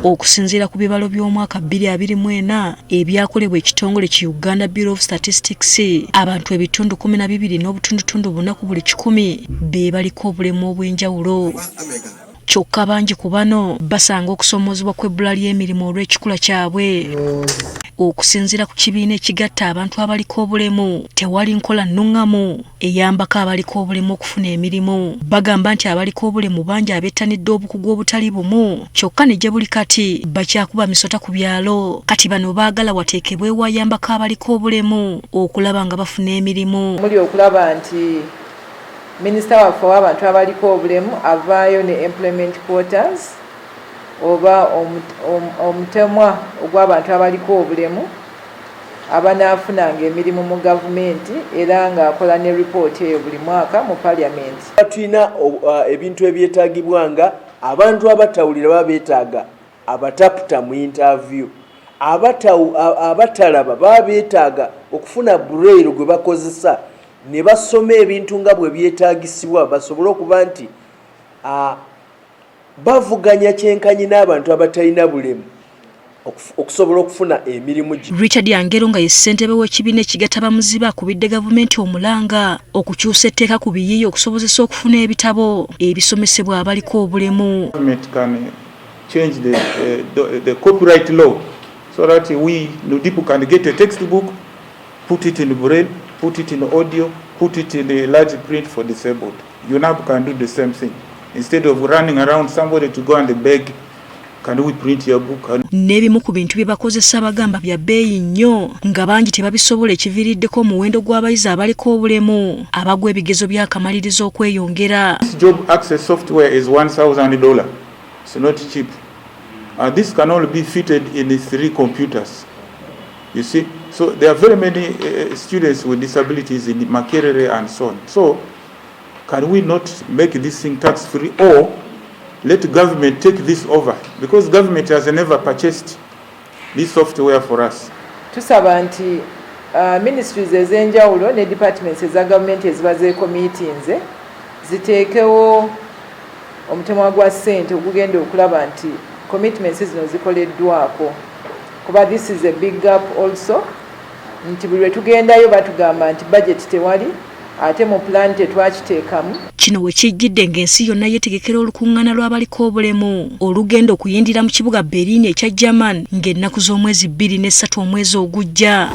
Okusinziira ku bibalo by'omwaka 2024 ebyakolebwa ekitongole ki Uganda Bureau of Statistics, abantu ebitundu 12.4 ku buli 100 be baliko obulemu obw'enjawulo. Kyokka bangi ku bano basanga okusomoozebwa kw'ebbula ly'emirimu olw'ekikula kyabwe. Okusinziira ku kibiina ekigatta abantu abaliko obulemu, tewali nkola nnungamu eyambako abaliko obulemu okufuna emirimu. Bagamba nti abaliko obulemu bangi abettanidde obukugu obutali bumu, kyokka ne gye buli kati bakyakuba misota ku byalo. Kati bano baagala wateekebwe wayambako abaliko obulemu okulaba nga bafuna emirimu. Muli okulaba nti Minisita waffe w'abantu abaliko obulemu avaayo ne employment quotas oba omutemwa ogw'abantu abaliko obulemu abanaafunanga emirimu mu gavumenti era ng'akola ne ripooti eyo buli mwaka mu paliamenti. Tulina ebintu ebyetaagibwa nga abantu abatawulira babeetaaga abataputa mu interview, abatalaba babeetaaga okufuna braille gwe bakozesa ne basoma ebintu nga bwe byetaagisibwa basobole okuba nti bavuganya kyenkanyi n'abantu abatalina bulemu okusobola okufuna emirimu. Richard Yangero nga ye ssentebe w'ekibiina ekigatta bamuzibe akubidde gavumenti omulanga okukyusa etteeka ku biyiiye okusobozesa okufuna ebitabo ebisomesebwa abaliko obulemu. Government can change the copyright law so that people can get a textbook, put it in braille, put it in audio, put it in a large print for disabled. UNAP can do the same thing. Instead of running around somebody to go and beg, can we print your book? N'ebimu ku bintu bye bakozesa bagamba bya bbeeyi nnyo nga bangi tebabisobola ekiviiriddeko omuwendo gw'abayizi abaliko obulemu abagwa ebigezo by'akamalirizo okweyongera. This job access software is $1,000. It's not cheap. This can only be fitted in 3 computers. You see? So there are very many students with disabilities in Makerere and so on. So can we not make this thing tax-free or let the government take this over? Because government has never purchased this software for us. Tusaba nti ministries ez'enjawulo ne departments eza government eziba zeekomiitinze ziteekewo omutemwa gwa ssente ogugenda okulaba nti commitments zino zikoleddwako. Kuba this is a big gap also. Nti buli lwe tugendayo batugamba nti budget tewali ate mu plan tetwakiteekamu. Kino we kijjidde ng'ensi yonna yeetegekera olukuŋŋaana lw'abaliko obulemu olugenda okuyindira mu kibuga Berlin ekya German ng'ennaku z'omwezi 2 ne 3 omwezi ogujja.